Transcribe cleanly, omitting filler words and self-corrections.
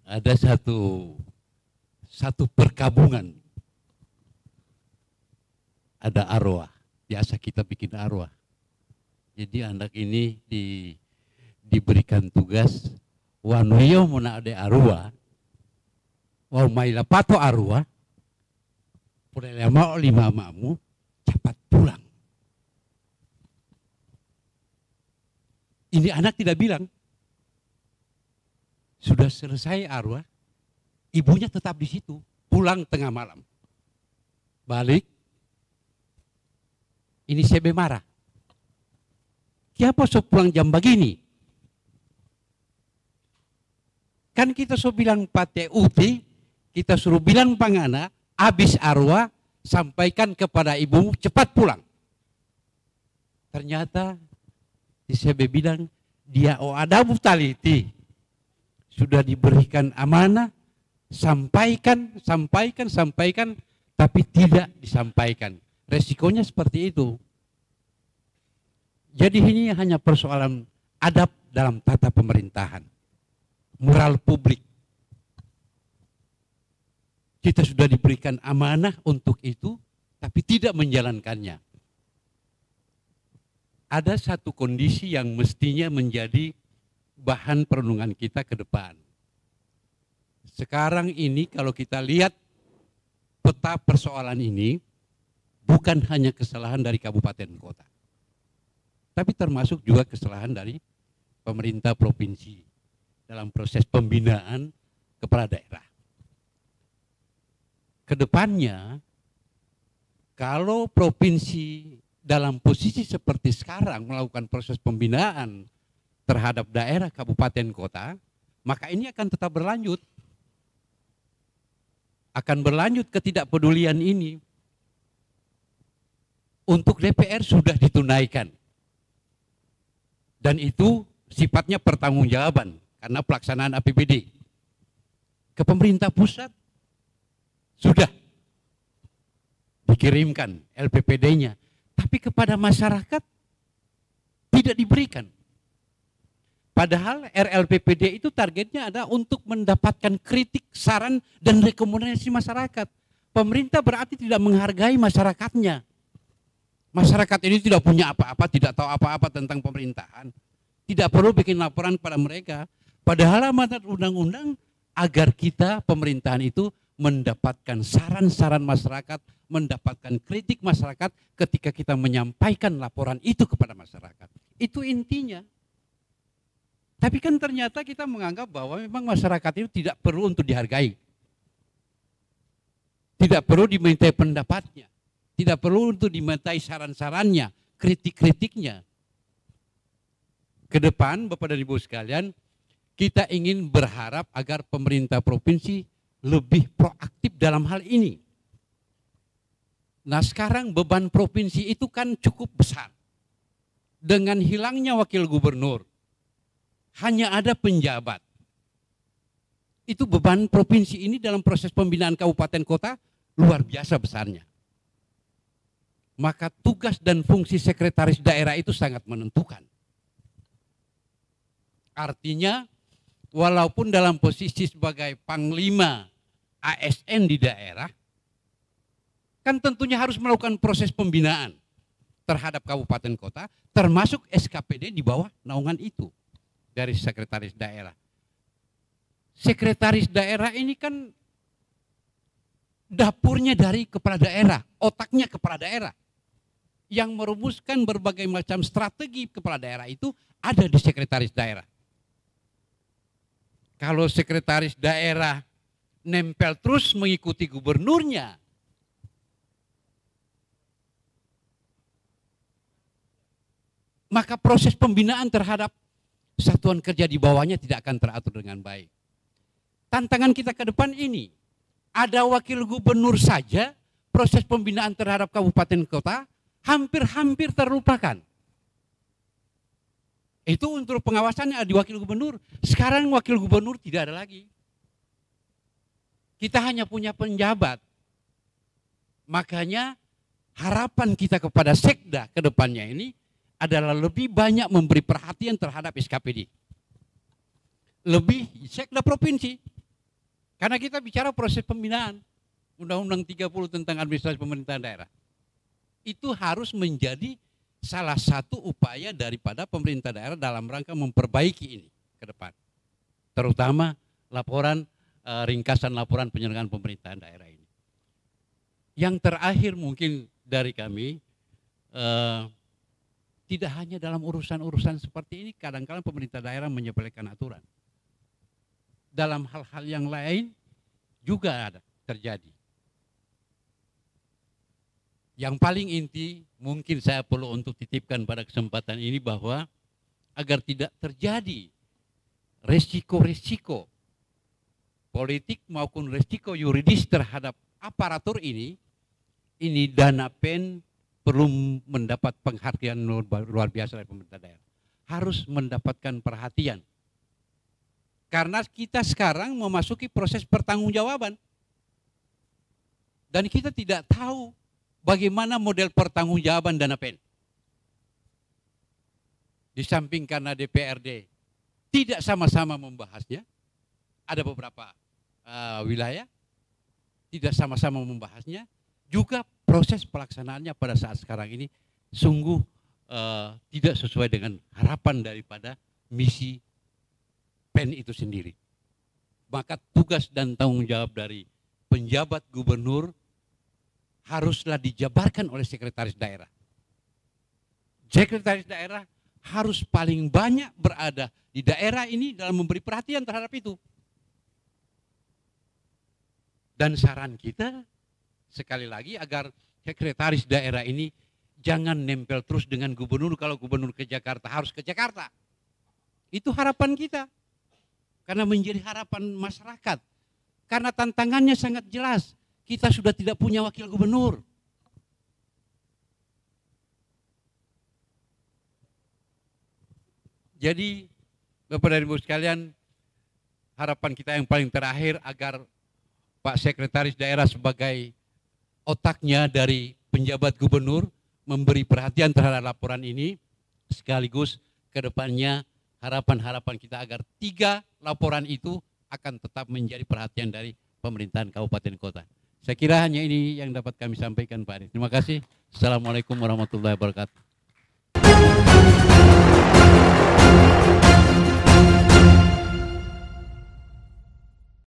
ada satu perkabungan, ada arwah, biasa kita bikin arwah. Jadi anak ini diberikan tugas, wanuyo muna ade arwah, wa maila pato arwah, purelema lima mamu, cepat pulang. Ini anak tidak bilang, sudah selesai arwah, ibunya tetap di situ, pulang tengah malam. Balik, ini sebe marah. Siapa so pulang jam begini? Kan kita so bilang pate uti, kita suruh bilang pangana, habis arwah, sampaikan kepada ibu, cepat pulang. Ternyata, si sebe bilang, dia ada butaliti. Sudah diberikan amanah, sampaikan, tapi tidak disampaikan. Resikonya seperti itu. Jadi ini hanya persoalan adab dalam tata pemerintahan. Moral publik. Kita sudah diberikan amanah untuk itu, tapi tidak menjalankannya. Ada satu kondisi yang mestinya menjadi bahan perenungan kita ke depan. Sekarang ini kalau kita lihat peta persoalan ini, bukan hanya kesalahan dari kabupaten kota, tapi termasuk juga kesalahan dari pemerintah provinsi dalam proses pembinaan kepala daerah. Kedepannya, kalau provinsi dalam posisi seperti sekarang melakukan proses pembinaan terhadap daerah, kabupaten, kota, maka ini akan tetap berlanjut. Akan berlanjut ketidakpedulian ini. Untuk DPR sudah ditunaikan. Dan itu sifatnya pertanggungjawaban karena pelaksanaan APBD. Ke pemerintah pusat sudah dikirimkan LPPD-nya. Tapi kepada masyarakat tidak diberikan. Padahal RLPPD itu targetnya adalah untuk mendapatkan kritik, saran, dan rekomendasi masyarakat. Pemerintah berarti tidak menghargai masyarakatnya. Masyarakat ini tidak punya apa-apa, tidak tahu apa-apa tentang pemerintahan. Tidak perlu bikin laporan pada mereka. Padahal amanat undang-undang agar kita pemerintahan itu mendapatkan saran-saran masyarakat, mendapatkan kritik masyarakat ketika kita menyampaikan laporan itu kepada masyarakat. Itu intinya. Tapi kan ternyata kita menganggap bahwa memang masyarakat itu tidak perlu untuk dihargai. Tidak perlu dimintai pendapatnya. Tidak perlu untuk dimintai saran-sarannya, kritik-kritiknya. Ke depan, Bapak dan Ibu sekalian, kita ingin berharap agar pemerintah provinsi lebih proaktif dalam hal ini. Nah sekarang beban provinsi itu kan cukup besar. Dengan hilangnya wakil gubernur, hanya ada penjabat. Itu beban provinsi ini dalam proses pembinaan kabupaten kota luar biasa besarnya. Maka tugas dan fungsi sekretaris daerah itu sangat menentukan. Artinya walaupun dalam posisi sebagai panglima ASN di daerah, kan tentunya harus melakukan proses pembinaan terhadap kabupaten kota, termasuk SKPD di bawah naungan itu. Dari sekretaris daerah. Sekretaris daerah ini kan dapurnya dari kepala daerah, otaknya kepala daerah. Yang merumuskan berbagai macam strategi kepala daerah itu ada di sekretaris daerah. Kalau sekretaris daerah nempel terus mengikuti gubernurnya, maka proses pembinaan terhadap satuan kerja di bawahnya tidak akan teratur dengan baik. Tantangan kita ke depan ini, ada wakil gubernur saja, proses pembinaan terhadap kabupaten kota hampir-hampir terlupakan. Itu untuk pengawasannya di wakil gubernur. Sekarang wakil gubernur tidak ada lagi. Kita hanya punya penjabat. Makanya harapan kita kepada Sekda ke depannya ini adalah lebih banyak memberi perhatian terhadap SKPD. Lebih Sekda provinsi. Karena kita bicara proses pembinaan, Undang-Undang 30 tentang administrasi pemerintahan daerah. Itu harus menjadi salah satu upaya daripada pemerintah daerah dalam rangka memperbaiki ini ke depan. Terutama laporan, ringkasan laporan penyelenggaraan pemerintahan daerah ini. Yang terakhir mungkin dari kami, tidak hanya dalam urusan-urusan seperti ini, kadang-kadang pemerintah daerah menyepelekan aturan. Dalam hal-hal yang lain juga ada terjadi. Yang paling inti mungkin saya perlu untuk titipkan pada kesempatan ini bahwa agar tidak terjadi resiko-resiko politik maupun resiko yuridis terhadap aparatur ini dana PEN perlu mendapat penghargaan luar biasa dari pemerintah daerah. Harus mendapatkan perhatian. Karena kita sekarang memasuki proses pertanggungjawaban. Dan kita tidak tahu bagaimana model pertanggungjawaban dana PEN. Di samping karena DPRD tidak sama-sama membahasnya, ada beberapa wilayah tidak sama-sama membahasnya, juga proses pelaksanaannya pada saat sekarang ini sungguh tidak sesuai dengan harapan daripada misi PEN itu sendiri. Maka tugas dan tanggung jawab dari penjabat gubernur haruslah dijabarkan oleh sekretaris daerah. Sekretaris daerah harus paling banyak berada di daerah ini dalam memberi perhatian terhadap itu. Dan saran kita sekali lagi agar sekretaris daerah ini jangan nempel terus dengan gubernur. Kalau gubernur ke Jakarta harus ke Jakarta. Itu harapan kita. Karena menjadi harapan masyarakat. Karena tantangannya sangat jelas. Kita sudah tidak punya wakil gubernur. Jadi Bapak dan Ibu sekalian, harapan kita yang paling terakhir agar Pak Sekretaris Daerah sebagai otaknya dari penjabat gubernur memberi perhatian terhadap laporan ini, sekaligus ke depannya harapan-harapan kita agar 3 laporan itu akan tetap menjadi perhatian dari pemerintahan kabupaten kota. Saya kira hanya ini yang dapat kami sampaikan Pak Anies. Terima kasih. Assalamualaikum warahmatullahi wabarakatuh.